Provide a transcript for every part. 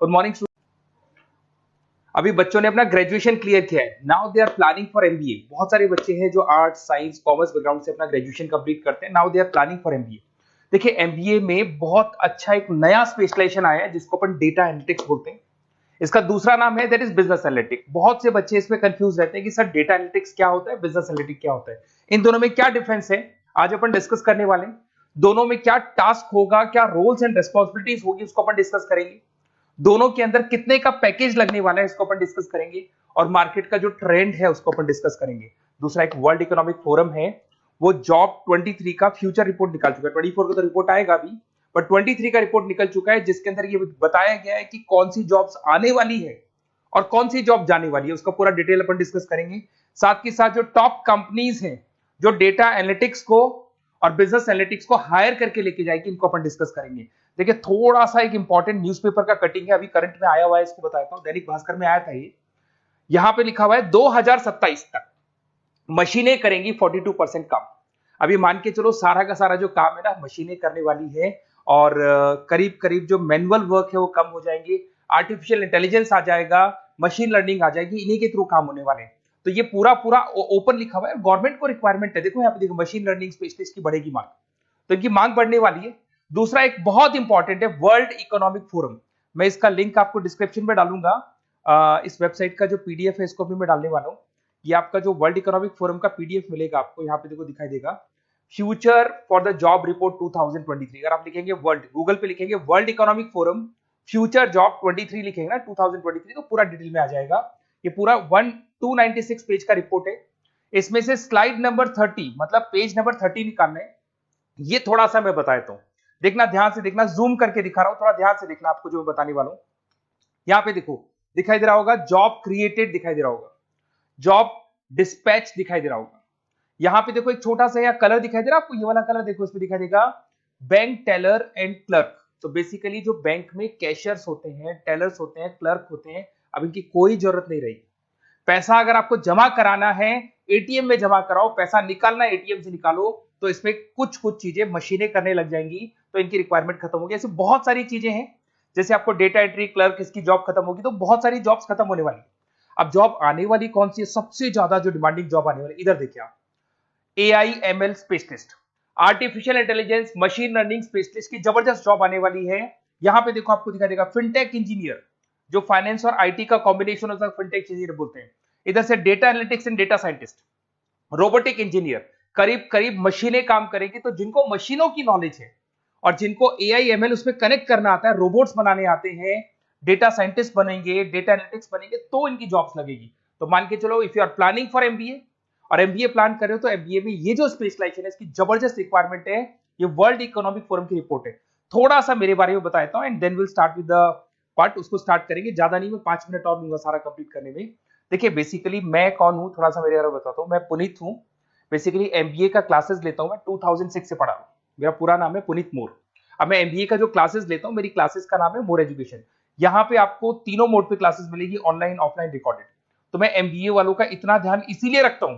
Good morning. अभी बच्चों ने अपना ग्रेजुएशन क्लियर किया है, now they are planning for MBA. बहुत सारे बच्चे हैं जो आर्ट्स, साइंस, कॉमर्स बैकग्राउंड से अपना ग्रेजुएशन कंप्लीट करते हैं, now they are planning for MBA. देखिए एमबीए में बहुत अच्छा एक नया स्पेशलाइजेशन आया है जिसको अपन डेटा एनालिटिक्स बोलते हैं। इसका दूसरा नाम है दैट इज बिजनेस एनालिटिक्स। बहुत से बच्चे इसमें कंफ्यूज रहते हैं कि सर डेटा एनालिटिक्स क्या होता है, बिजनेस एनालिटिक्स क्या होता है, इन दोनों में क्या डिफरेंस है, आज अपन डिस्कस करने वाले हैं। दोनों में क्या टास्क होगा, क्या रोल्स एंड रिस्पॉन्सिबिलिटीज होगी, उसको अपन डिस्कस करेंगे। दोनों के अंदर कितने का पैकेज लगने वाला है इसको अपन डिस्कस करेंगे, और मार्केट का जो ट्रेंड है उसको अपन डिस्कस करेंगे। दूसरा एक वर्ल्ड इकोनॉमिक फोरम है, वो जॉब 23 का फ्यूचर रिपोर्ट निकाल चुका है। 24 का तो रिपोर्ट आएगा अभी, बट 23 का रिपोर्ट निकल चुका है जिसके अंदर ये बताया गया है कि कौन सी जॉब्स आने वाली है और कौन सी जॉब जाने वाली है, उसका पूरा डिटेल अपन डिस्कस करेंगे। साथ के साथ जो टॉप कंपनीज हैं जो डेटा एनालिटिक्स को और बिजनेस एनालिटिक्स को हायर करके लेके जाएगी, इनको अपन डिस्कस करेंगे। देखिए थोड़ा सा एक इंपॉर्टेंट न्यूज़पेपर का कटिंग है, अभी करंट में आया हुआ है, इसको बताता हूं। दैनिक भास्कर में आया था ये, यहां पे लिखा हुआ है 2027 तक मशीनें करेंगी 42% काम। अभी मान के चलो सारा का सारा जो काम है ना मशीनें करने वाली है, और करीब करीब जो मैनुअल वर्क है वो कम हो जाएंगे, आर्टिफिशियल इंटेलिजेंस आ जाएगा, मशीन लर्निंग आ जाएगी, इन्हीं के थ्रू काम होने वाले हैं। तो ये पूरा पूरा ओपन लिखा हुआ है, गवर्नमेंट को रिक्वायरमेंट है। देखो यहाँ पे देखो, मशीन लर्निंग स्पेशलिस्ट की बढ़ेगी मांग, तो इनकी मांग बढ़ने वाली है। दूसरा एक बहुत इंपॉर्टेंट है वर्ल्ड इकोनॉमिक फोरम, मैं इसका लिंक आपको डिस्क्रिप्शन में डालूंगा। इस वेबसाइट का जो पीडीएफ है इसको भी मैं डालने वाला हूँ। ये आपका जो वर्ल्ड इकोनॉमिक फोरम का पीडीएफ मिलेगा आपको, यहाँ पे देखो दिखाई देगा, future for the job report 2023। अगर आप लिखेंगे वर्ल्ड, गूगल पे लिखेंगे world economic forum future job 23 लिखेंगे ना 2023, तो पूरा डिटेल में आ जाएगा। ये पूरा 296 पेज का रिपोर्ट है। इसमें से स्लाइड नंबर 30 मतलब पेज नंबर 30 निकालना है। ये थोड़ा सा मैं बता देता हूं, देखना ध्यान से देखना, जूम करके दिखा रहा हूं, थोड़ा ध्यान से देखना आपको जो मैं बताने वाला हूं। यहां पे देखो दिखाई दे रहा होगा जॉब क्रिएटेड, दिखाई दे रहा होगा जॉब डिस्पैच, दिखाई दे रहा होगा। यहां पे देखो एक छोटा सा यहाँ कलर दिखाई दे रहा है आपको, ये वाला कलर देखो, इसमें दिखाई देगा बैंक टेलर एंड क्लर्क। तो बेसिकली जो बैंक में कैशियर्स होते हैं, टेलर्स होते हैं, क्लर्क होते हैं, अब इनकी कोई जरूरत नहीं रही। पैसा अगर आपको जमा कराना है एटीएम में जमा कराओ, पैसा निकालना है एटीएम से निकालो, तो इसमें कुछ कुछ चीजें मशीनें करने लग जाएंगी, तो इनकी रिक्वायरमेंट खत्म होगी। ऐसे बहुत सारी चीजें हैं, जैसे आपको डेटा एंट्री क्लर्क, इसकी जॉब खत्म होगी, तो बहुत सारी जॉब्स खत्म होने वाली। अब जॉब आने वाली कौन सी है, सबसे ज्यादा जो डिमांडिंग जॉब आने वाली, इधर देखिए आप, AI/ML specialist, artificial intelligence machine learning specialist की जबरदस्त जॉब आने वाली है। यहां पे देखो आपको दिखाई देगा फिनटेक इंजीनियर, जो फाइनेंस और आईटी का कॉम्बिनेशन होता है, फिनटेक इंजीनियर बोलते हैं। इधर से data analytics and data scientist, robotic engineer, करीब करीब मशीनें काम करेंगी। तो जिनको मशीनों की नॉलेज है और जिनको AI/ML उसमें कनेक्ट करना आता है, रोबोट्स बनाने आते हैं, डेटा साइंटिस्ट बनेंगे, डेटा एनालिटिक्स बनेंगे, तो इनकी जॉब्स लगेगी। तो मान के चलो if you are planning for MBA और एमबीए प्लान कर रहे हो, तो एमबीए में ये जो स्पेशलाइजेशन है इसकी जबरदस्त रिक्वायरमेंट है। ये वर्ल्ड इकोनॉमिक फोरम की रिपोर्ट है। थोड़ा सा मेरे बारे में बताता हूं and then will start with the part. उसको स्टार्ट करेंगे, ज्यादा नहीं, मैं 5 मिनट और लूंगा सारा कंप्लीट करने में। देखिए बेसिकली मैं कौन हूं, थोड़ा सा मेरे बारे में बताता हूं। मैं पुनीत हूं, बेसिकली एमबीए का क्लासेस लेता हूं मैं, 2006 से पढ़ा हूं। मेरा पूरा नाम है पुनीत मोर। अब मैं एमबीए का जो क्लासेस लेता हूं, मेरी क्लासेस का नाम है मोर एजुकेशन। यहाँ पे आपको तीनों मोड पे क्लासेस मिलेगी, ऑनलाइन, ऑफलाइन, रिकॉर्डेड। तो मैं एमबीए वालों का इतना ध्यान इसीलिए रखता हूं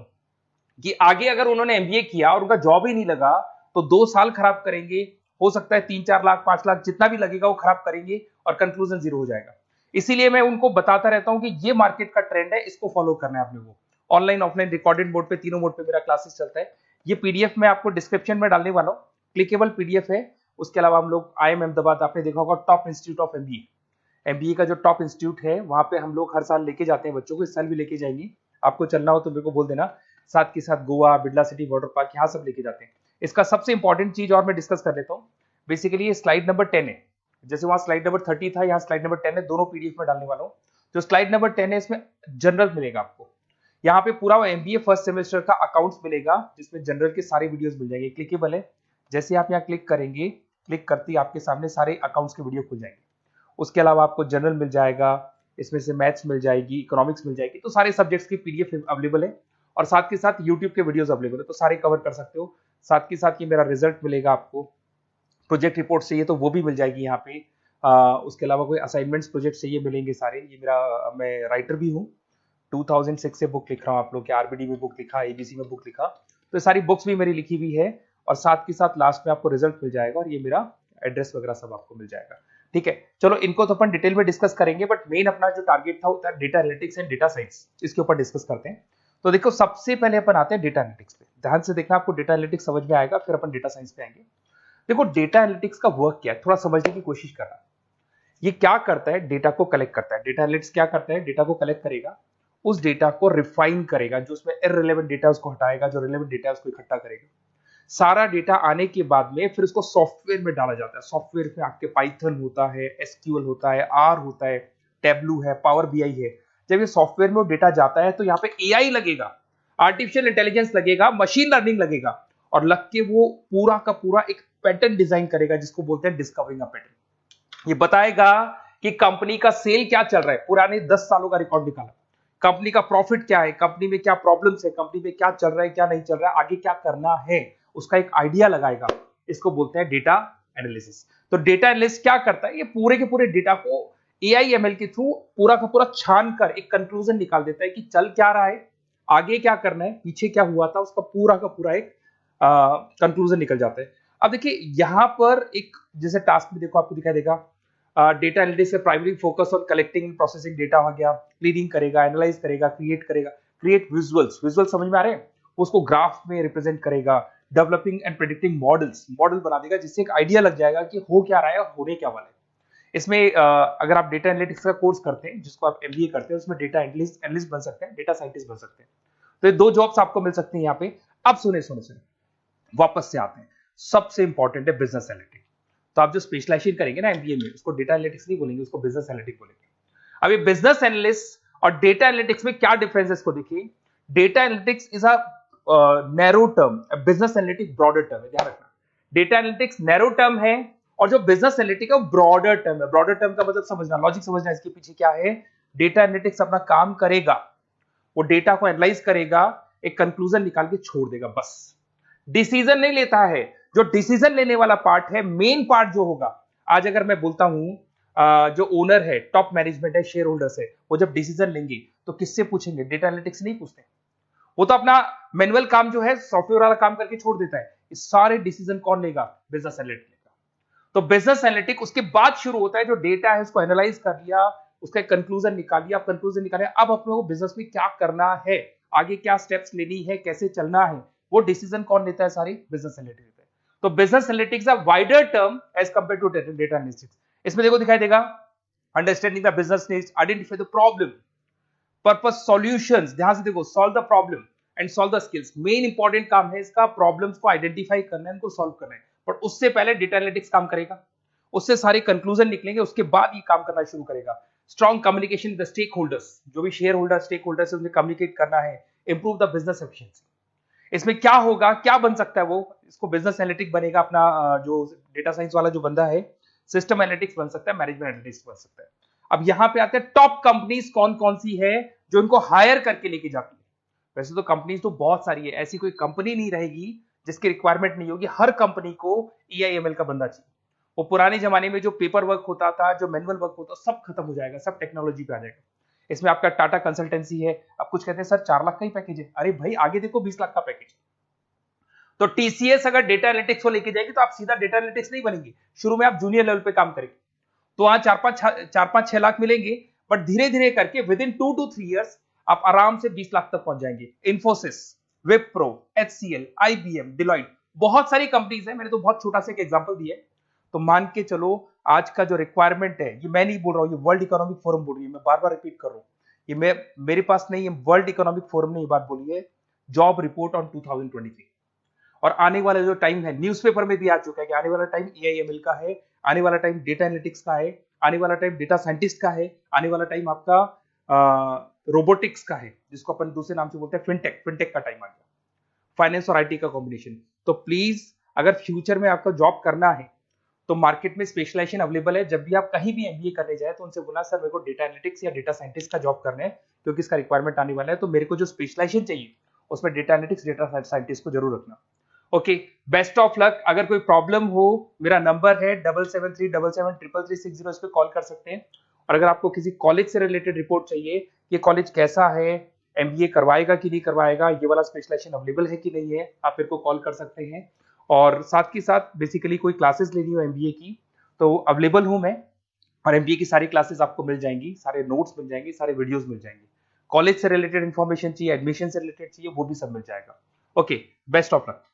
कि आगे अगर उन्होंने एमबीए किया और उनका जॉब ही नहीं लगा, तो 2 साल खराब करेंगे, हो सकता है 3-4 लाख 5 लाख जितना भी लगेगा वो खराब करेंगे और कंक्लूजन जीरो हो जाएगा। इसीलिए मैं उनको बताता रहता हूं कि ये मार्केट का ट्रेंड है, इसको फॉलो करना है आपने। वो ऑनलाइन, ऑफलाइन, रिकॉर्डेड मोड पे, तीनों मोड पे मेरा क्लासेस चलता है। ये पीडीएफ मैं आपको डिस्क्रिप्शन में डालने वाला हूँ, क्लिकेबल पीडीएफ है। उसके अलावा हम लोग IIM अहमदाबाद, आपने देखा होगा top institute of MBA, MBA का जो टॉप इंस्टीट्यूट है, वहां पे हम लोग हर साल लेके जाते हैं बच्चों को, इस साल भी लेके जाएंगे। आपको चलना हो तो मेरे को बोल देना। साथ के साथ Goa, Birla city water park, यहाँ सब लेके जाते हैं। इसका सबसे इंपॉर्टेंट चीज और मैं डिस्कस कर लेता हूँ। बेसिकली ये स्लाइड नंबर 10 है, जैसे वहां स्लाइड नंबर 30 था, यहाँ स्लाइड नंबर 10 है, दोनों पीडीएफ में डालने वाला हूँ। जो स्लाइड नंबर 10 है इसमें जनरल मिलेगा आपको। यहाँ पे पूरा एमबीए फर्स्ट सेमेस्टर का अकाउंट्स मिलेगा, जिसमें जनरल के सारे वीडियोस मिल जाएंगे, क्लिकेबल है। जैसे आप यहाँ क्लिक करेंगे, क्लिक करते ही आपके सामने सारे अकाउंट्स के वीडियो खुल जाएंगे। उसके अलावा आपको जनरल मिल जाएगा, इसमें से मैथ्स मिल जाएगी, इकोनॉमिक्स मिल जाएगी, तो सारे सब्जेक्ट्स की पीडीएफ अवेलेबल है। और साथ के साथ यूट्यूब के वीडियोस अवेलेबल है, तो सारे कवर कर सकते हो। साथ के साथ ये मेरा रिजल्ट मिलेगा आपको, प्रोजेक्ट रिपोर्ट चाहिए तो वो भी मिल जाएगी यहाँ पे। उसके अलावा कोई असाइनमेंट्स प्रोजेक्ट चाहिए मिलेंगे सारे। ये मेरा, मैं राइटर भी हूँ, 2006 से बुक लिख रहा हूँ। आप लोग के आरबीडी में बुक लिखा, एबीसी में बुक लिखा, तो सारी बुक्स भी मेरी लिखी हुई है। और साथ के साथ लास्ट में आपको रिजल्ट मिल जाएगा, और ये मेरा एड्रेस वगैरह सब आपको मिल जाएगा। ठीक है, चलो इनको तो अपन डिटेल में डिस्कस करेंगे, बट मेन अपना जो टारगेट था होता है data analytics and data science, इसके ऊपर डिस्कस करते हैं। तो देखो सबसे पहले अपन आते हैं डेटा एनालिटिक्स पे, ध्यान से देखना, आपको डेटा एनालिटिक्स समझ में आएगा, फिर अपन डेटा साइंस पे आएंगे। देखो डेटा एनालिटिक्स का वर्क क्या है, थोड़ा समझने की कोशिश करना। ये क्या करता है, डेटा को कलेक्ट करता है। डेटा एनालिटिक्स क्या करता है, डेटा को कलेक्ट करेगा, उस डेटा को रिफाइन करेगा, जो उसमें इररिलेवेंट डेटा उसको हटाएगा, जो रिलेवेंट डेटा उसको इकट्ठा करेगा। सारा डेटा आने के बाद में फिर उसको सॉफ्टवेयर में डाला जाता है। सॉफ्टवेयर में आपके पाइथन होता है, एसक्यूएल होता है, आर होता है, टेबलू है, पावर बीआई है। जब ये सॉफ्टवेयर में डेटा जाता है तो यहाँ पे एआई लगेगा, आर्टिफिशियल इंटेलिजेंस लगेगा, मशीन लर्निंग लगेगा, और लग के वो पूरा का पूरा एक पैटर्न डिजाइन करेगा, जिसको बोलते हैं डिस्कवरिंग अ पैटर्न। ये बताएगा कि कंपनी का सेल क्या चल रहा है, पुराने 10 सालों का रिकॉर्ड निकाला, कंपनी का प्रॉफिट क्या है, कंपनी में क्या प्रॉब्लम्स है, कंपनी में क्या चल रहा है, क्या नहीं चल रहा है, आगे क्या करना है, उसका एक आइडिया लगाएगा। इसको बोलते हैं डेटा एनालिसिस। तो डेटा एनालिस्ट क्या करता है, ये पूरे के पूरे डेटा को एआई एमएल के थ्रू पूरा का पूरा छान कर एक कंक्लूजन निकाल देता है कि चल क्या रहा है, आगे क्या करना है, पीछे क्या हुआ था, उसका पूरा का पूरा एक कंक्लूजन निकल जाता है। अब देखिए यहां पर एक जैसे टास्क में देखो आपको दिखाई देगा, डेटा एनालिटिक्स से primary focus on collecting and processing data हो गया, क्लीनिंग करेगा, एनालाइज करेगा, क्रिएट करेगा, क्रिएट विजुअल्स, विजुअल समझ में आ रहे हैं, उसको ग्राफ में रिप्रेजेंट करेगा, developing and predicting models, model बना देगा जिससे एक आइडिया लग जाएगा कि हो क्या रहा है और होने क्या वाला है। इसमें अगर आप डेटा एनालिटिक्स का कोर्स करते हैं, जिसको आप एमबीए करते हैं, उसमें डेटा एनालिस्ट बन सकते हैं, डेटा साइंटिस्ट बन सकते हैं। तो ये 2 जॉब्स आपको मिल सकती हैं यहाँ पे। अब सुने वापस से आते हैं, सबसे इंपॉर्टेंट है बिजनेस एनालिटिक्स। तो आप जो स्पेशलाइजेशन करेंगे ना एमबीए में, उसको डेटा एनालिटिक्स नहीं बोलेंगे, उसको बिजनेस एनालिटिक्स बोलेंगे। अब ये बिजनेस एनालिस्ट और डेटा एनालिटिक्स में क्या डिफरेंस है इसको देखिए। Data analytics is a narrow term, business analytics broader term है, ध्यान रखना। डेटा एनालिटिक्स नैरो टर्म है और जो बिजनेस एनालिटिक्स है वो ब्रॉडर टर्म है। ब्रॉडर टर्म का मतलब समझना, लॉजिक समझना, इसके पीछे क्या है। डेटा एनालिटिक्स अपना काम करेगा, वो डेटा को एनालाइज करेगा, एक कंक्लूजन निकाल के छोड़ देगा, बस डिसीजन नहीं लेता है। जो डिसीजन लेने वाला पार्ट है, मेन पार्ट जो होगा, आज अगर मैं बोलता हूं जो ओनर है, टॉप मैनेजमेंट है, शेयर होल्डर्स है, वो जब डिसीजन लेंगे तो किससे पूछेंगे, डेटा एनालिटिक्स नहीं पूछते। वो तो अपना मैनुअल काम जो है, सॉफ्टवेयर वाला काम करके छोड़ देता है। इस सारे डिसीजन कौन लेगा, बिजनेस एनालिटिक्स लेगा। तो बिजनेस एनालिटिक्स उसके बाद शुरू होता है, जो डेटा है उसको एनालाइज कर लिया, उसका कंक्लूजन निकाल लिया, कंक्लूजन निकाले, अब अपने को बिजनेस में क्या करना है, आगे क्या स्टेप्स लेनी है, कैसे चलना है, वो डिसीजन कौन लेता है, सारी बिजनेस एनालिटिक्स लेता है। तो business analytics a wider term as compare to data analytics. इसमें देखो दिखाई देगा, understanding the business needs, identify the problem, purpose, solutions, ध्यान से देखो, solve the problem and solve the skills. Main important काम है इसका, प्रॉब्लम्स को आइडेंटिफाई करना है, उनको सॉल्व करना है, पर उससे पहले डेटा एनालिटिक्स काम करेगा, उससे सारे कंक्लूजन निकलेंगे, उसके बाद ये काम करना शुरू करेगा। Strong communication with the stakeholders, जो भी शेयर होल्डर स्टेक होल्डर से उन्हें कम्युनिकेट करना है, इंप्रूव द बिजनेस एफिशिएंसी। इसमें क्या होगा, क्या बन सकता है, वो इसको बिजनेस एनालिटिक्स बनेगा अपना, जो डेटा साइंस वाला जो बंदा है, सिस्टम एनालिटिक्स बन सकता है, मैनेजमेंट एनालिटिक्स बन सकता है। अब यहां पे आते हैं टॉप कंपनीज कौन कौन सी है जो इनको हायर करके लेके जाती है। वैसे तो कंपनीज तो बहुत सारी है, ऐसी कोई कंपनी नहीं रहेगी जिसकी रिक्वायरमेंट नहीं होगी, हर कंपनी को ईआईएमएल का बंदा चाहिए। वो पुराने जमाने में जो पेपर वर्क होता था, जो मैनुअल वर्क होता, सब खत्म हो जाएगा, सब टेक्नोलॉजी पे आ जाएगा। इसमें आपका टाटा कंसल्टेंसी है, अब कुछ कहते हैं सर 4 लाख का ही पैकेज है, अरे भाई आगे देखो 20 लाख का पैकेज। तो टीसीएस अगर डेटा एनालिटिक्स को लेके जाएगी तो आप सीधा डेटा एनालिटिक्स नहीं बनेंगे, शुरू में आप जूनियर लेवल पे काम करेंगे, तो वहां 4-5-6 लाख मिलेंगे, बट धीरे धीरे करके विद इन 2 to 3 years आप आराम से 20 लाख तक पहुंच जाएंगे। Infosys, Wipro, HCL, IBM, Deloitte, बहुत सारी कंपनीज है, मैंने तो बहुत छोटा सा एक एग्जांपल दिया है। तो मान के चलो आज का जो रिक्वायरमेंट है, ये मैं नहीं बोल रहा हूं, ये वर्ल्ड इकोनॉमिक फोरम बोल रही है, मैं बार बार रिपीट कर रहा हूं, ये मेरे पास नहीं, ये वर्ल्ड इकोनॉमिक फोरम ने ये बात बोली है, जॉब रिपोर्ट ऑन 2023। और आने वाला जो टाइम है, न्यूज़पेपर में भी आ चुका है कि आने वाला टाइम एआईएमएल का है, आने वाला टाइम डेटा एनालिटिक्स का है, आने वाला टाइम डेटा साइंटिस्ट का है, आने वाला टाइम आपका रोबोटिक्स का है, जिसको अपन दूसरे नाम से बोलते हैं फिनटेक का टाइम आ गया, फाइनेंस और आईटी का कॉम्बिनेशन। तो प्लीज अगर फ्यूचर में आपको जॉब करना है तो मार्केट में स्पेशलाइजेशन अवेलेबल है। जब भी आप कहीं भी एमबीए करने जाए तो उनसे बोलना सर मेरे को डेटा एनालिटिक्स या डेटा साइंटिस्ट का जॉब करना है, क्योंकि इसका रिक्वायरमेंट आने वाला है, तो मेरे को जो स्पेशलाइजेशन चाहिए उसमें डेटा एनालिटिक्स, डेटा साइंटिस्ट को जरूर रखना। Okay, best of luck. अगर कोई प्रॉब्लम हो, मेरा नंबर है 7737733360, इस पे कॉल कर सकते हैं। और अगर आपको किसी कॉलेज से रिलेटेड रिपोर्ट चाहिए, ये कॉलेज कैसा है, एमबीए करवाएगा कि नहीं करवाएगा, ये वाला स्पेशलाइजेशन अवेलेबल है कि नहीं है, आप मेरे को कॉल कर सकते हैं। और साथ ही साथ बेसिकली कोई क्लासेस लेनी हो एमबीए की तो अवेलेबल हूं मैं, और एमबीए की सारी क्लासेस आपको मिल जाएंगी, सारे नोट्स मिल जाएंगे, सारे वीडियोस मिल जाएंगे। कॉलेज से रिलेटेड इन्फॉर्मेशन चाहिए, एडमिशन से रिलेटेड चाहिए, वो भी सब मिल जाएगा। Okay, best of luck.